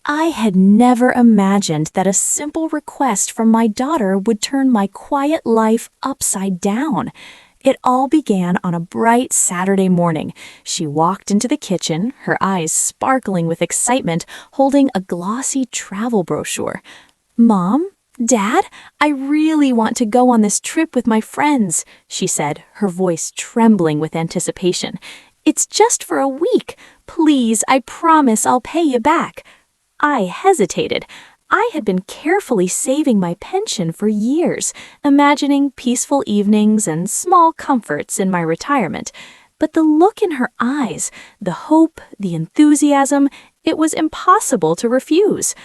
I had never imagined that a simple request from my daughter would turn my quiet life upside down. It all began on a bright Saturday morning. She walked into the kitchen, her eyes sparkling with excitement, holding a glossy travel brochure. "Mom, Dad, I really want to go on this trip with my friends," she said, her voice trembling with anticipation. "It's just for a week. Please, I promise I'll pay you back." I hesitated. I had been carefully saving my pension for years, imagining peaceful evenings and small comforts in my retirement. But the look in her eyes, the hope, the enthusiasm, it was impossible to refuse.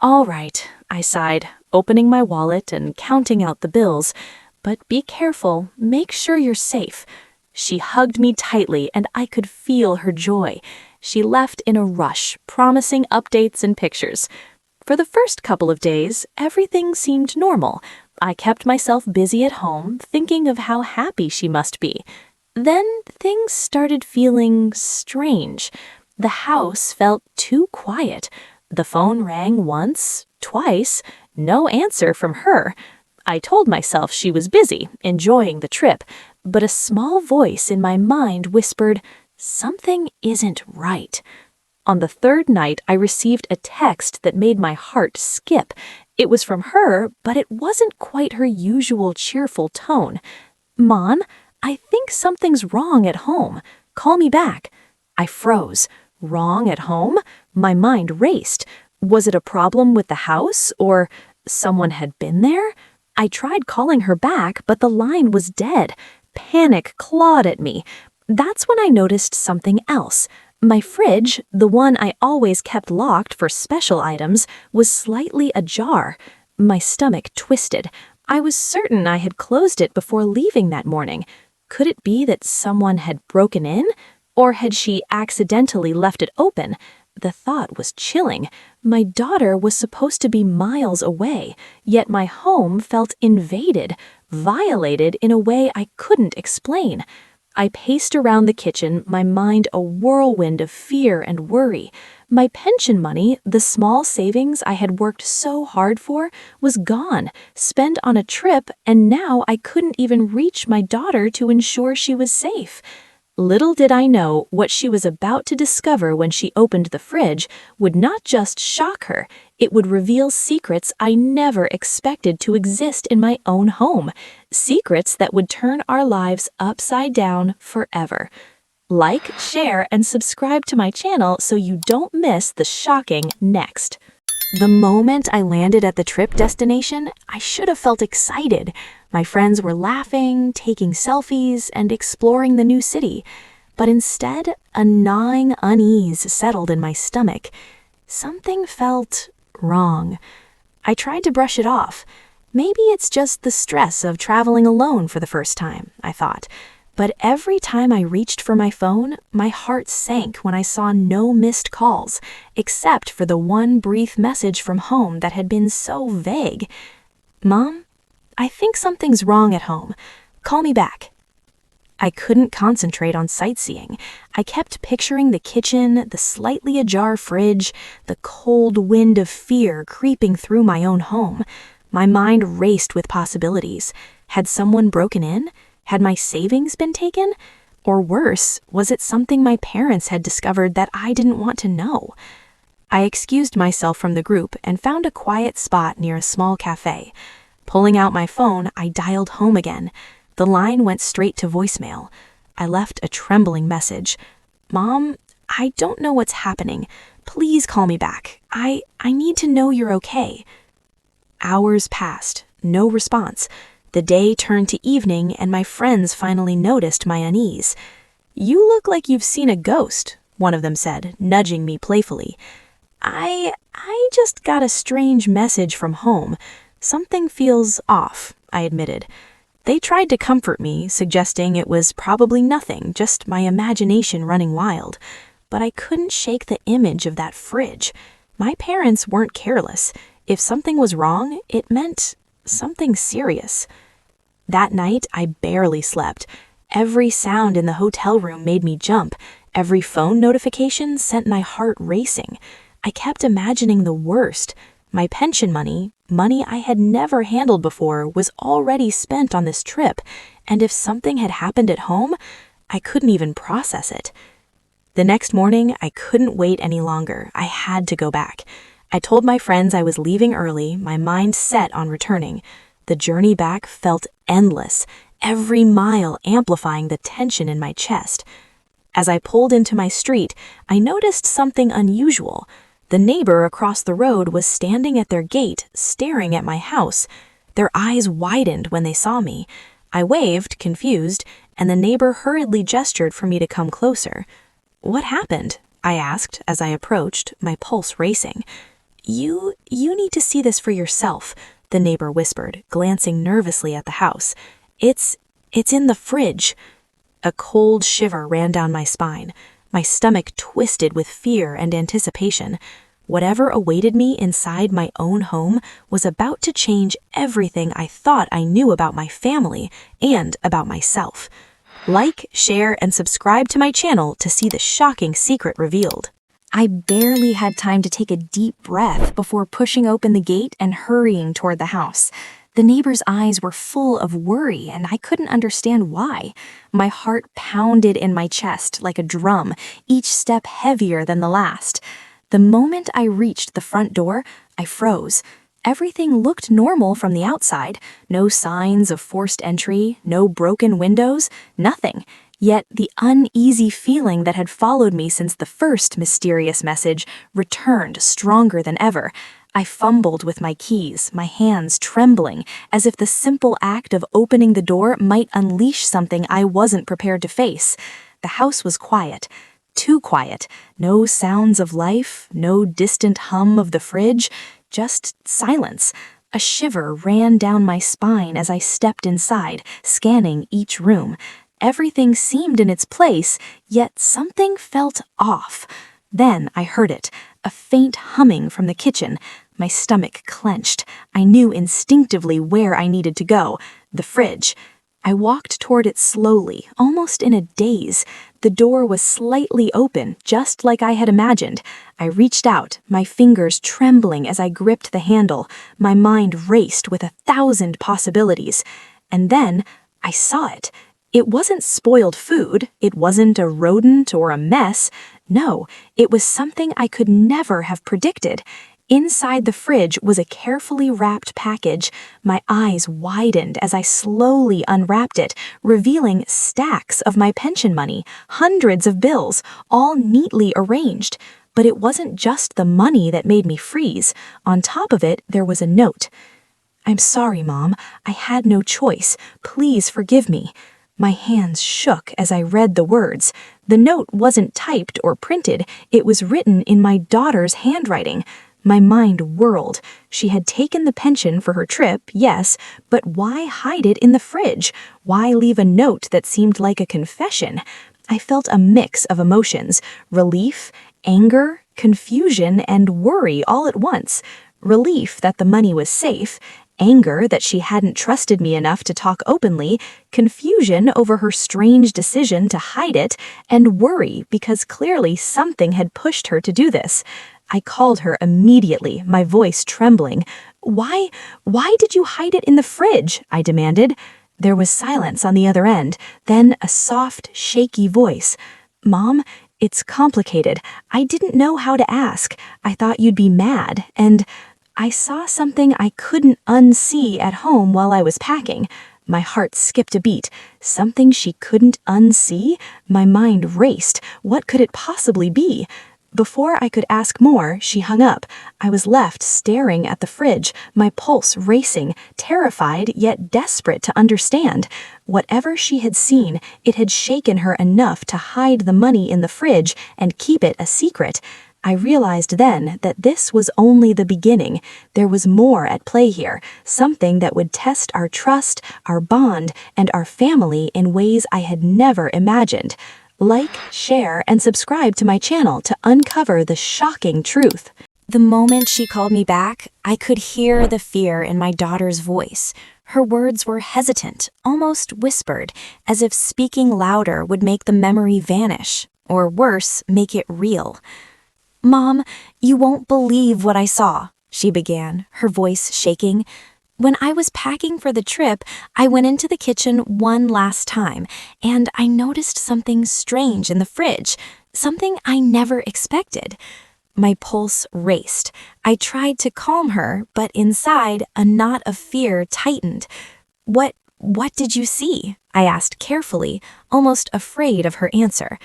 "All right," I sighed, opening my wallet and counting out the bills. "But be careful, make sure you're safe." She hugged me tightly, and I could feel her joy. She left in a rush, promising updates and pictures. For the first couple of days, everything seemed normal. I kept myself busy at home, thinking of how happy she must be. Then things started feeling strange. The house felt too quiet. The phone rang once, twice, no answer from her. I told myself she was busy, enjoying the trip, but a small voice in my mind whispered, "Something isn't right." On the third night, I received a text that made my heart skip. It was from her, but it wasn't quite her usual cheerful tone. "Mom, I think something's wrong at home. Call me back." I froze. Wrong at home? My mind raced. Was it a problem with the house, or someone had been there? I tried calling her back, but the line was dead. Panic clawed at me. That's when I noticed something else. My fridge, the one I always kept locked for special items, was slightly ajar. My stomach twisted. I was certain I had closed it before leaving that morning. Could it be that someone had broken in? Or had she accidentally left it open? The thought was chilling. My daughter was supposed to be miles away, yet my home felt invaded, violated in a way I couldn't explain. I paced around the kitchen, my mind a whirlwind of fear and worry. My pension money, the small savings I had worked so hard for, was gone, spent on a trip, and now I couldn't even reach my daughter to ensure she was safe. Little did I know what she was about to discover when she opened the fridge would not just shock her, it would reveal secrets I never expected to exist in my own home, secrets that would turn our lives upside down forever. Like, share, and subscribe to my channel so you don't miss the shocking next. The moment I landed at the trip destination, I should have felt excited. My friends were laughing, taking selfies, and exploring the new city. But instead, a gnawing unease settled in my stomach. Something felt wrong. I tried to brush it off. Maybe it's just the stress of traveling alone for the first time, I thought. But every time I reached for my phone, my heart sank when I saw no missed calls, except for the one brief message from home that had been so vague. "Mom, I think something's wrong at home. Call me back." I couldn't concentrate on sightseeing. I kept picturing the kitchen, the slightly ajar fridge, the cold wind of fear creeping through my own home. My mind raced with possibilities. Had someone broken in? Had my savings been taken? Or worse, was it something my parents had discovered that I didn't want to know? I excused myself from the group and found a quiet spot near a small cafe. Pulling out my phone, I dialed home again. The line went straight to voicemail. I left a trembling message. "Mom, I don't know what's happening. Please call me back. I need to know you're okay." Hours passed, no response. The day turned to evening, and my friends finally noticed my unease. "You look like you've seen a ghost," one of them said, nudging me playfully. I just got a strange message from home. Something feels off," I admitted. They tried to comfort me, suggesting it was probably nothing, just my imagination running wild. But I couldn't shake the image of that fridge. My parents weren't careless. If something was wrong, it meant something serious. That night, I barely slept. Every sound in the hotel room made me jump. Every phone notification sent my heart racing. I kept imagining the worst. My pension money, money I had never handled before, was already spent on this trip, and if something had happened at home, I couldn't even process it. The next morning, I couldn't wait any longer. I had to go back. I told my friends I was leaving early, my mind set on returning. The journey back felt endless, every mile amplifying the tension in my chest. As I pulled into my street, I noticed something unusual. The neighbor across the road was standing at their gate, staring at my house. Their eyes widened when they saw me. I waved, confused, and the neighbor hurriedly gestured for me to come closer. "What happened?" I asked as I approached, my pulse racing. You need to see this for yourself," the neighbor whispered, glancing nervously at the house. It's in the fridge." A cold shiver ran down my spine. My stomach twisted with fear and anticipation. Whatever awaited me inside my own home was about to change everything I thought I knew about my family and about myself. Like, share, and subscribe to my channel to see the shocking secret revealed. I barely had time to take a deep breath before pushing open the gate and hurrying toward the house. The neighbor's eyes were full of worry, and I couldn't understand why. My heart pounded in my chest like a drum, each step heavier than the last. The moment I reached the front door, I froze. Everything looked normal from the outside. No signs of forced entry, no broken windows, nothing. Yet the uneasy feeling that had followed me since the first mysterious message returned stronger than ever. I fumbled with my keys, my hands trembling, as if the simple act of opening the door might unleash something I wasn't prepared to face. The house was quiet. Too quiet. No sounds of life, no distant hum of the fridge, just silence. A shiver ran down my spine as I stepped inside, scanning each room. Everything seemed in its place, yet something felt off. Then I heard it, a faint humming from the kitchen. My stomach clenched. I knew instinctively where I needed to go, the fridge. I walked toward it slowly, almost in a daze. The door was slightly open, just like I had imagined. I reached out, my fingers trembling as I gripped the handle. My mind raced with 1,000 possibilities. And then I saw it. It wasn't spoiled food. It wasn't a rodent or a mess. No, it was something I could never have predicted. Inside the fridge was a carefully wrapped package. My eyes widened as I slowly unwrapped it, revealing stacks of my pension money, hundreds of bills, all neatly arranged. But it wasn't just the money that made me freeze. On top of it, there was a note. "I'm sorry, Mom. I had no choice. Please forgive me." My hands shook as I read the words. The note wasn't typed or printed. It was written in my daughter's handwriting. My mind whirled. She had taken the pension for her trip, yes, but why hide it in the fridge? Why leave a note that seemed like a confession? I felt a mix of emotions: relief, anger, confusion, and worry all at once. Relief that the money was safe, anger that she hadn't trusted me enough to talk openly, confusion over her strange decision to hide it, and worry because clearly something had pushed her to do this. I called her immediately, my voice trembling. Why did you hide it in the fridge?" I demanded. There was silence on the other end, then a soft, shaky voice. "Mom, it's complicated. I didn't know how to ask. I thought you'd be mad, and I saw something I couldn't unsee at home while I was packing." My heart skipped a beat. Something she couldn't unsee? My mind raced. What could it possibly be? Before I could ask more, she hung up. I was left staring at the fridge, my pulse racing, terrified yet desperate to understand. Whatever she had seen, it had shaken her enough to hide the money in the fridge and keep it a secret. I realized then that this was only the beginning. There was more at play here, something that would test our trust, our bond, and our family in ways I had never imagined. Like, share, and subscribe to my channel to uncover the shocking truth. The moment she called me back, I could hear the fear in my daughter's voice. Her words were hesitant, almost whispered, as if speaking louder would make the memory vanish, or worse, make it real. "Mom, "You won't believe what I saw," she began, her voice shaking. "When I was packing for the trip, I went into the kitchen one last time, and I noticed something strange in the fridge, something I never expected." My pulse raced. I tried to calm her, but inside, a knot of fear tightened. What did you see?" I asked carefully, almost afraid of her answer.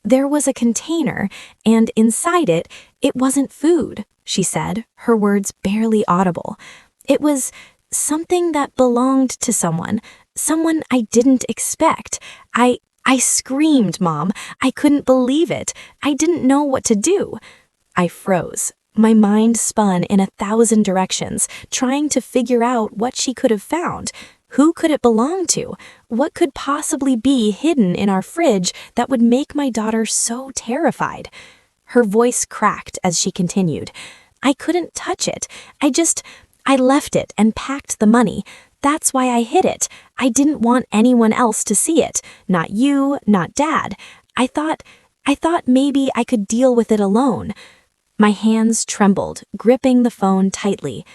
"There was a container, and inside it, it wasn't food," she said, her words barely audible. "It was something that belonged to someone I didn't expect. I screamed, Mom. I couldn't believe it. I didn't know what to do." I froze. My mind spun in 1,000 directions, trying to figure out what she could have found. Who could it belong to? What could possibly be hidden in our fridge that would make my daughter so terrified? Her voice cracked as she continued. "I couldn't touch it. I left it and packed the money. That's why I hid it. I didn't want anyone else to see it. Not you, not Dad. I thought maybe I could deal with it alone." My hands trembled, gripping the phone tightly.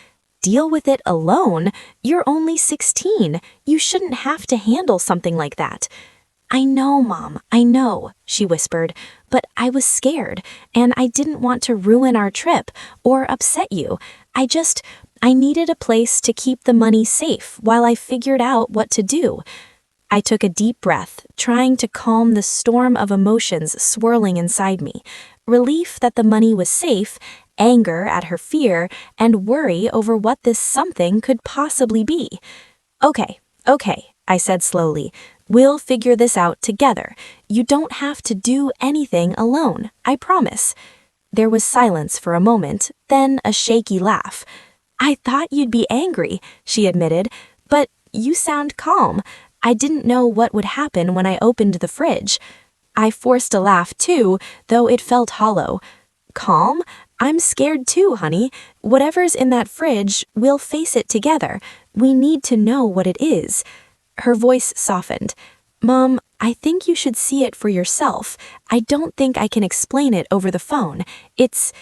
"Deal with it alone? You're only 16. You shouldn't have to handle something like that." "I know, Mom, I know," she whispered, "but I was scared, and I didn't want to ruin our trip or upset you. I needed a place to keep the money safe while I figured out what to do." I took a deep breath, trying to calm the storm of emotions swirling inside me. Relief that the money was safe, anger at her fear, and worry over what this something could possibly be. Okay, I said slowly. "We'll figure this out together. You don't have to do anything alone, I promise." There was silence for a moment, then a shaky laugh. "I thought you'd be angry," she admitted, "but you sound calm. I didn't know what would happen when I opened the fridge." I forced a laugh too, though it felt hollow. "Calm? I'm scared too, honey. Whatever's in that fridge, we'll face it together. We need to know what it is." Her voice softened. "Mom, I think you should see it for yourself. I don't think I can explain it over the phone. It's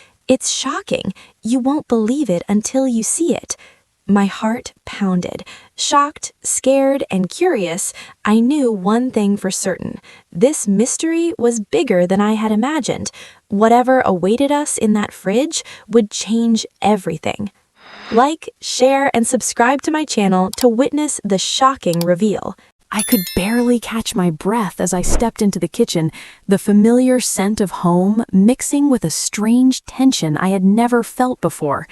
shocking. You won't believe it until you see it." My heart pounded. Shocked, scared, and curious, I knew one thing for certain. This mystery was bigger than I had imagined. Whatever awaited us in that fridge would change everything. Like, share, and subscribe to my channel to witness the shocking reveal. I could barely catch my breath as I stepped into the kitchen, the familiar scent of home mixing with a strange tension I had never felt before.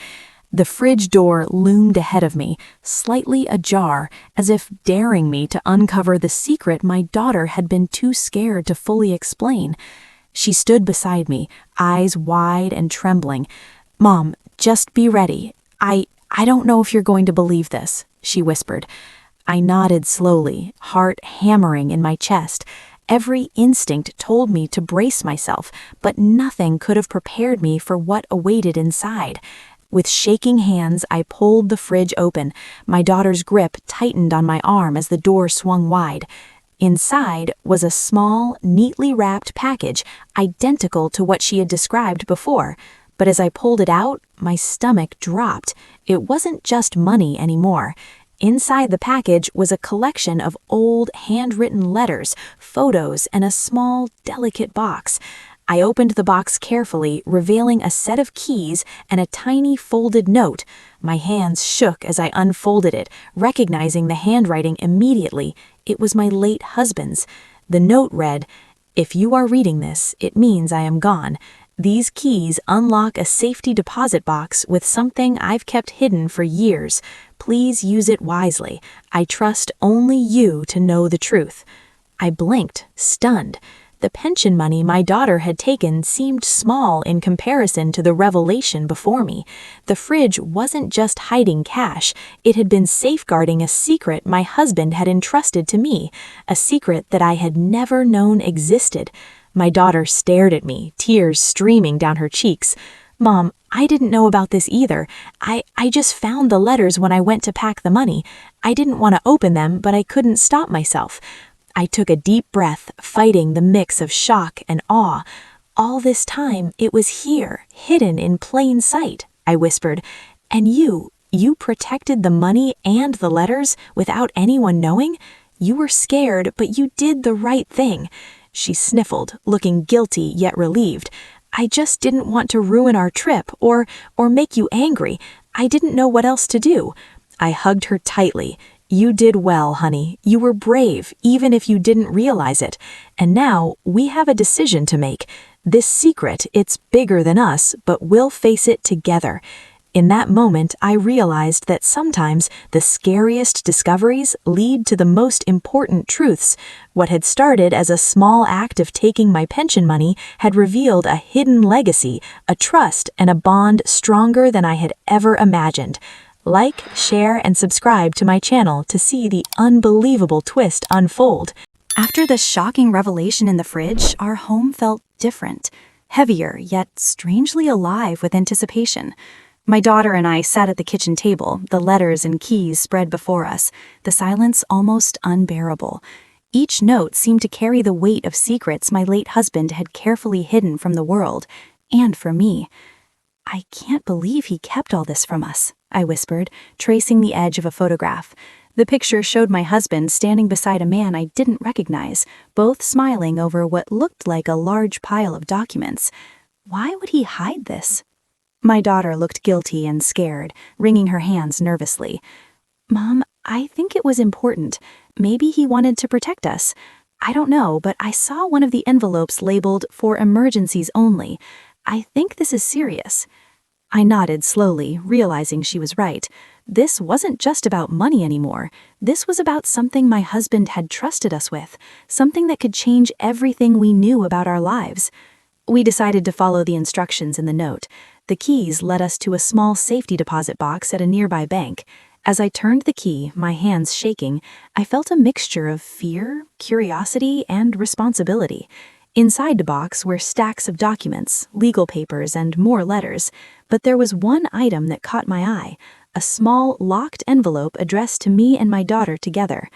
The fridge door loomed ahead of me, slightly ajar, as if daring me to uncover the secret my daughter had been too scared to fully explain. She stood beside me, eyes wide and trembling. "Mom, just be ready. I don't know if you're going to believe this," she whispered. I nodded slowly, heart hammering in my chest. Every instinct told me to brace myself, but nothing could have prepared me for what awaited inside. With shaking hands, I pulled the fridge open. My daughter's grip tightened on my arm as the door swung wide. Inside was a small, neatly wrapped package, identical to what she had described before. But as I pulled it out, my stomach dropped. It wasn't just money anymore. Inside the package was a collection of old, handwritten letters, photos, and a small, delicate box. I opened the box carefully, revealing a set of keys and a tiny folded note. My hands shook as I unfolded it, recognizing the handwriting immediately. It was my late husband's. The note read, "If you are reading this, it means I am gone. These keys unlock a safety deposit box with something I've kept hidden for years. Please use it wisely. I trust only you to know the truth." I blinked, stunned. The pension money my daughter had taken seemed small in comparison to the revelation before me. The fridge wasn't just hiding cash, it had been safeguarding a secret my husband had entrusted to me, a secret that I had never known existed. My daughter stared at me, tears streaming down her cheeks. "Mom, I didn't know about this either. I just found the letters when I went to pack the money. I didn't want to open them, but I couldn't stop myself." I took a deep breath, fighting the mix of shock and awe. All this time, it was here, hidden in plain sight, I whispered. And you protected the money and the letters without anyone knowing? You were scared, but you did the right thing. She sniffled, looking guilty yet relieved. I just didn't want to ruin our trip or make you angry. I didn't know what else to do. I hugged her tightly. You did well, honey. You were brave, even if you didn't realize it. And now we have a decision to make. This secret, it's bigger than us, but we'll face it together. In that moment, I realized that sometimes the scariest discoveries lead to the most important truths. What had started as a small act of taking my pension money had revealed a hidden legacy, a trust, and a bond stronger than I had ever imagined. Like, share, and subscribe to my channel to see the unbelievable twist unfold. After the shocking revelation in the fridge, our home felt different, heavier, yet strangely alive with anticipation. My daughter and I sat at the kitchen table, the letters and keys spread before us, the silence almost unbearable. Each note seemed to carry the weight of secrets my late husband had carefully hidden from the world, and from me. I can't believe he kept all this from us, I whispered, tracing the edge of a photograph. The picture showed my husband standing beside a man I didn't recognize, both smiling over what looked like a large pile of documents. Why would he hide this? My daughter looked guilty and scared, wringing her hands nervously. Mom, I think it was important. Maybe he wanted to protect us. I don't know, but I saw one of the envelopes labeled "For emergencies only." I think this is serious. I nodded slowly, realizing she was right. This wasn't just about money anymore. This was about something my husband had trusted us with, something that could change everything we knew about our lives. We decided to follow the instructions in the note. The keys led us to a small safety deposit box at a nearby bank. As I turned the key, my hands shaking, I felt a mixture of fear, curiosity, and responsibility. Inside the box were stacks of documents, legal papers, and more letters. But there was one item that caught my eye, a small, locked envelope addressed to me and my daughter together.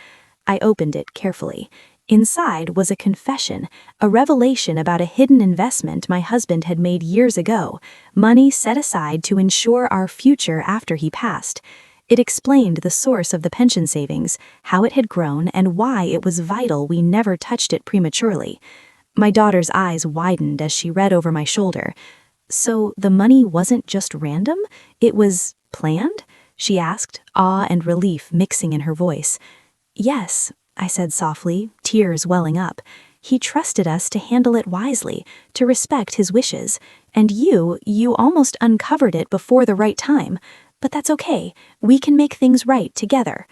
I opened it carefully. Inside was a confession, a revelation about a hidden investment my husband had made years ago, money set aside to ensure our future after he passed. It explained the source of the pension savings, how it had grown, and why it was vital we never touched it prematurely. My daughter's eyes widened as she read over my shoulder. So the money wasn't just random? It was planned? She asked, awe and relief mixing in her voice. Yes, I said softly, tears welling up. He trusted us to handle it wisely, to respect his wishes. And you almost uncovered it before the right time. But that's okay. We can make things right together.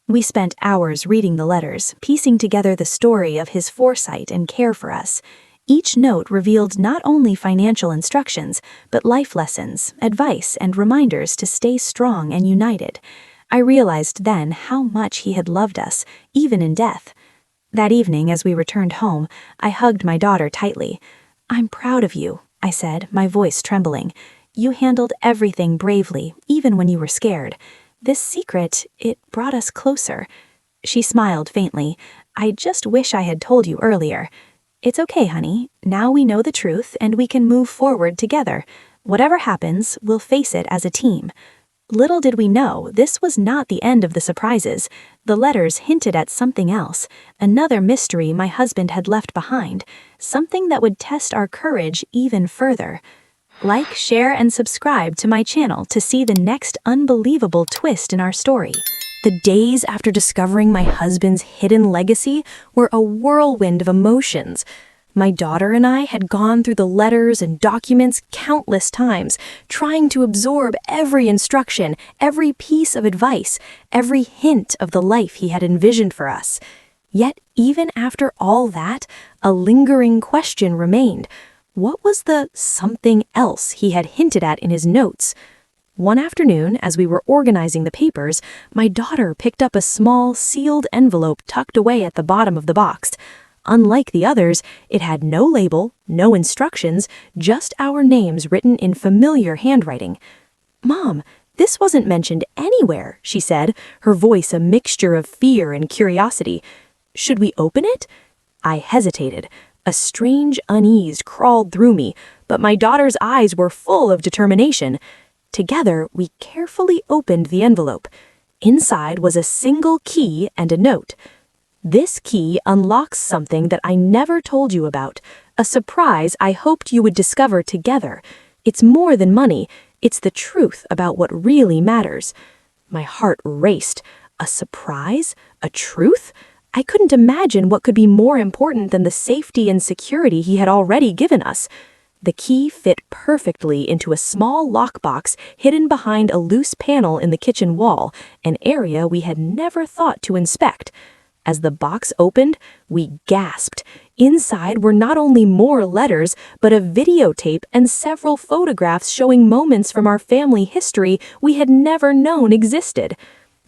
We spent hours reading the letters, piecing together the story of his foresight and care for us. Each note revealed not only financial instructions, but life lessons, advice, and reminders to stay strong and united. I realized then how much he had loved us, even in death. That evening, as we returned home, I hugged my daughter tightly. "I'm proud of you," I said, my voice trembling. "You handled everything bravely, even when you were scared. This secret, it brought us closer." She smiled faintly. "I just wish I had told you earlier." "It's okay, honey. Now we know the truth and we can move forward together. Whatever happens, we'll face it as a team." Little did we know, this was not the end of the surprises. The letters hinted at something else, another mystery my husband had left behind, something that would test our courage even further. Like, share, and subscribe to my channel to see the next unbelievable twist in our story. The days after discovering my husband's hidden legacy were a whirlwind of emotions. My daughter and I had gone through the letters and documents countless times, trying to absorb every instruction, every piece of advice, every hint of the life he had envisioned for us. Yet, even after all that, a lingering question remained. What was the something else he had hinted at in his notes? One afternoon, as we were organizing the papers, my daughter picked up a small, sealed envelope tucked away at the bottom of the box. Unlike the others, it had no label, no instructions, just our names written in familiar handwriting. "Mom, this wasn't mentioned anywhere," she said, her voice a mixture of fear and curiosity. "Should we open it?" I hesitated. A strange unease crawled through me, but my daughter's eyes were full of determination. Together, we carefully opened the envelope. Inside was a single key and a note. This key unlocks something that I never told you about, a surprise I hoped you would discover together. It's more than money, it's the truth about what really matters. My heart raced. A surprise? A truth? I couldn't imagine what could be more important than the safety and security he had already given us. The key fit perfectly into a small lockbox hidden behind a loose panel in the kitchen wall, an area we had never thought to inspect. As the box opened, we gasped. Inside were not only more letters, but a videotape and several photographs showing moments from our family history we had never known existed.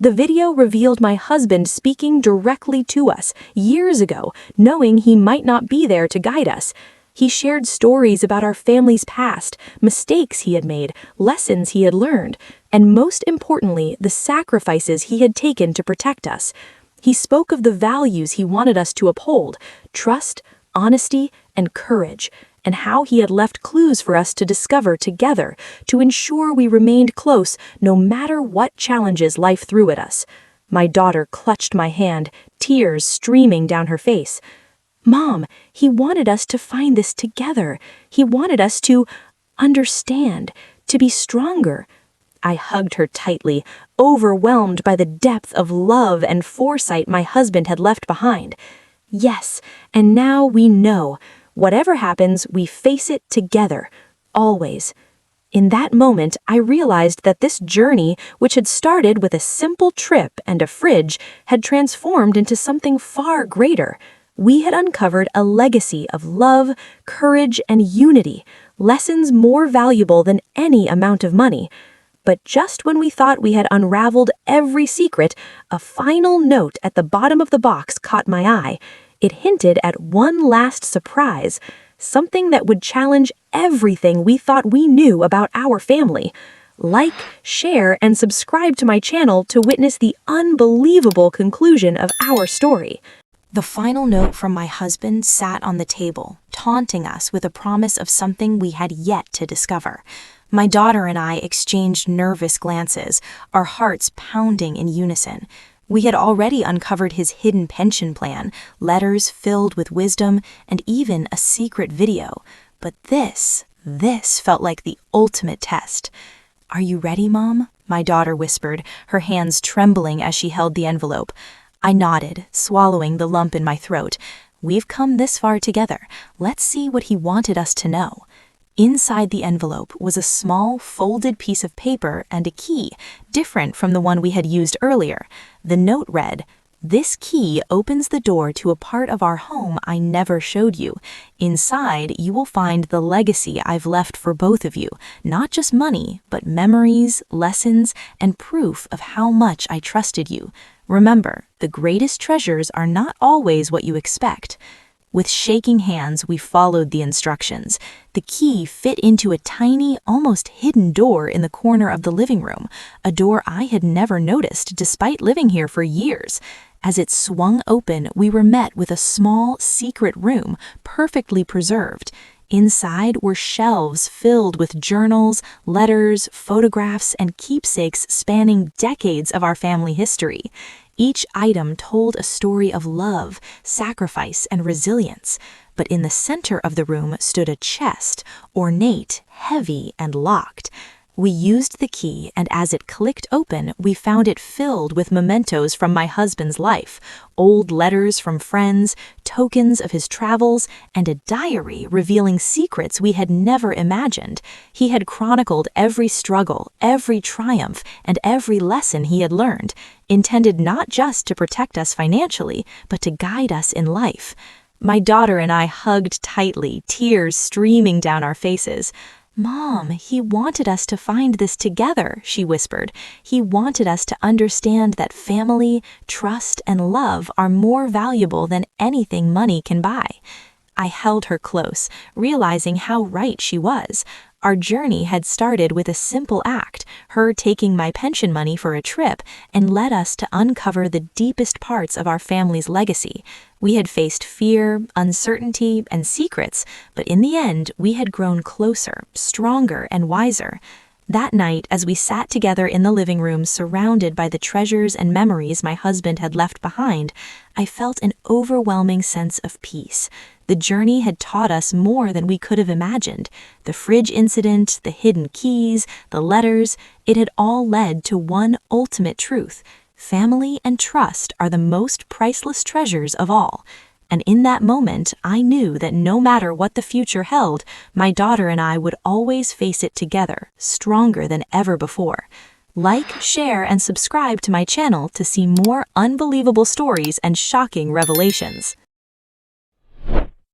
The video revealed my husband speaking directly to us years ago, knowing he might not be there to guide us. He shared stories about our family's past, mistakes he had made, lessons he had learned, and most importantly, the sacrifices he had taken to protect us. He spoke of the values he wanted us to uphold: trust, honesty, and courage, and how he had left clues for us to discover together to ensure we remained close no matter what challenges life threw at us. My daughter clutched my hand, tears streaming down her face. "Mom, he wanted us to find this together. He wanted us to understand, to be stronger." I hugged her tightly, overwhelmed by the depth of love and foresight my husband had left behind. Yes, and now we know. Whatever happens, we face it together, always. In that moment, I realized that this journey, which had started with a simple trip and a fridge, had transformed into something far greater. We had uncovered a legacy of love, courage, and unity, lessons more valuable than any amount of money. But just when we thought we had unraveled every secret, a final note at the bottom of the box caught my eye. It hinted at one last surprise, something that would challenge everything we thought we knew about our family. Like, share, and subscribe to my channel to witness the unbelievable conclusion of our story. The final note from my husband sat on the table, taunting us with a promise of something we had yet to discover. My daughter and I exchanged nervous glances, our hearts pounding in unison. We had already uncovered his hidden pension plan, letters filled with wisdom, and even a secret video. But this felt like the ultimate test. "Are you ready, Mom?" my daughter whispered, her hands trembling as she held the envelope. I nodded, swallowing the lump in my throat. We've come this far together. Let's see what he wanted us to know. Inside the envelope was a small, folded piece of paper and a key, different from the one we had used earlier. The note read, "This key opens the door to a part of our home I never showed you. Inside, you will find the legacy I've left for both of you, not just money, but memories, lessons, and proof of how much I trusted you. Remember, the greatest treasures are not always what you expect." With shaking hands, we followed the instructions. The key fit into a tiny, almost hidden door in the corner of the living room, a door I had never noticed despite living here for years. As it swung open, we were met with a small, secret room, perfectly preserved. Inside were shelves filled with journals, letters, photographs, and keepsakes spanning decades of our family history. Each item told a story of love, sacrifice, and resilience. But in the center of the room stood a chest, ornate, heavy, and locked. We used the key, and as it clicked open, we found it filled with mementos from my husband's life, old letters from friends, tokens of his travels, and a diary revealing secrets we had never imagined. He had chronicled every struggle, every triumph, and every lesson he had learned, intended not just to protect us financially, but to guide us in life. My daughter and I hugged tightly, tears streaming down our faces. "Mom, he wanted us to find this together," she whispered. "He wanted us to understand that family, trust, and love are more valuable than anything money can buy." I held her close, realizing how right she was. Our journey had started with a simple act, her taking my pension money for a trip, and led us to uncover the deepest parts of our family's legacy. We had faced fear, uncertainty, and secrets, but in the end, we had grown closer, stronger, and wiser. That night, as we sat together in the living room surrounded by the treasures and memories my husband had left behind, I felt an overwhelming sense of peace. The journey had taught us more than we could have imagined. The fridge incident, the hidden keys, the letters, it had all led to one ultimate truth. Family and trust are the most priceless treasures of all. And in that moment, I knew that no matter what the future held, my daughter and I would always face it together, stronger than ever before. Like, share, and subscribe to my channel to see more unbelievable stories and shocking revelations.